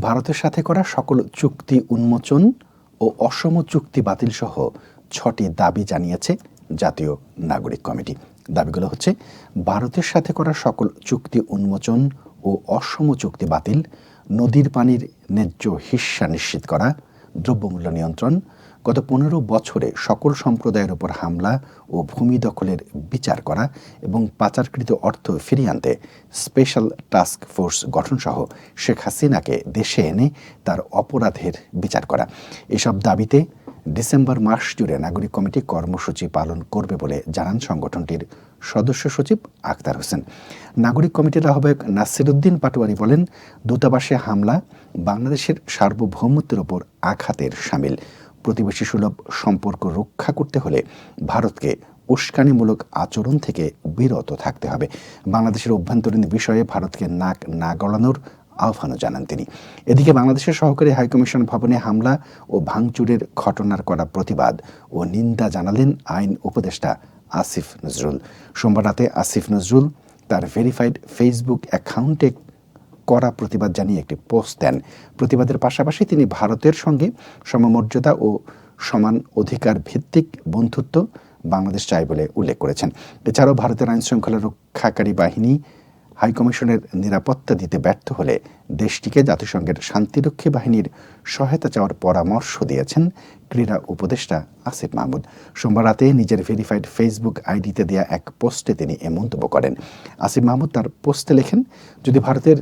ভারতের সাথে করা সকল চুক্তি উন্মোচন ও অসম চুক্তি বাতিল সহ 6টি দাবি জানিয়েছে জাতীয় নাগরিক কমিটি। দাবিগুলো হচ্ছে ভারতের সাথে করা সকল চুক্তি উন্মোচন ও অসম চুক্তি বাতিল, নদীর পানির ন্যায্য হিস্যা নিশ্চিত করা, দ্রব্যমূল্য নিয়ন্ত্রণ, গত 15 বছরে সকল সম্প্রদায়ের উপর হামলা ও ভূমি দখলের বিচার করা এবং পাচারকৃত অর্থ ফিরিয়ে আনতে স্পেশাল টাস্ক ফোর্স গঠনসহ শেখ হাসিনাকে দেশে এনে তার অপরাধের বিচার করা। এসব দাবিতে ডিসেম্বর মাস জুড়ে নাগরিক কমিটি কর্মসূচি পালন করবে বলে জানান সংগঠনটির সদস্য সচিব আখতার হোসেন। নাগরিক কমিটির আহ্বায়ক নাসিরউদ্দিন পাটোয়ারি বলেন, দূতাবাসে হামলা বাংলাদেশের সার্বভৌমত্বের ওপর আঘাতের শামিল। প্রতিবেশী সুলভ সম্পর্ক রক্ষা করতে হলে ভারতকে উস্কানিমূলক আচরণ থেকে বিরত থাকতে হবে। বাংলাদেশের অভ্যন্তরীণ বিষয়ে ভারতকে নাক না গলানোর আহ্বানও জানান তিনি। এদিকে বাংলাদেশের সহকারী হাইকমিশন ভবনে হামলা ও ভাঙচুরের ঘটনার করা প্রতিবাদ ও নিন্দা জানালেন আইন উপদেষ্টা আসিফ নজরুল। সোমবার রাতে আসিফ নজরুল তার ভেরিফাইড ফেসবুক অ্যাকাউন্টে করা প্রতিবাদ জানিয়ে একটি পোস্ট দেন। প্রতিবাদের পাশাপাশি তিনি ভারতের সঙ্গে সমমর্যাদা ও সমান অধিকার ভিত্তিক বন্ধুত্ব বাংলাদেশ চায় বলে উল্লেখ করেছেন। এছাড়াও ভারতের আইনশৃঙ্খলা রক্ষাকারী বাহিনী হাইকমিশনের নিরাপত্তা দিতে ব্যর্থ হলে দেশটিকে জাতিসংঘের শান্তিরক্ষী বাহিনীর সহায়তা চাওয়ার পরামর্শ দিয়েছেন ক্রীড়া উপদেষ্টা আসিফ মাহমুদ। সোমবার রাতে নিজের ভেরিফাইড ফেসবুক আইডিতে দেয়া এক পোস্টে তিনি এ মন্তব্য করেন। আসিফ মাহমুদ তার পোস্টে লেখেন, যদি ভারতের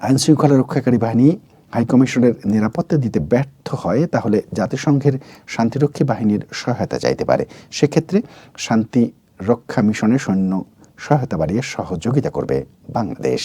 আইনশৃঙ্খলা রক্ষাকারী বাহিনী হাইকমিশনের নিরাপত্তা দিতে ব্যর্থ হয় তাহলে জাতিসংঘের শান্তিরক্ষী বাহিনীর সহায়তা চাইতে পারে। সেক্ষেত্রে শান্তি রক্ষা মিশনের সৈন্য সহায়তা বাড়িয়ে সহযোগিতা করবে বাংলাদেশ।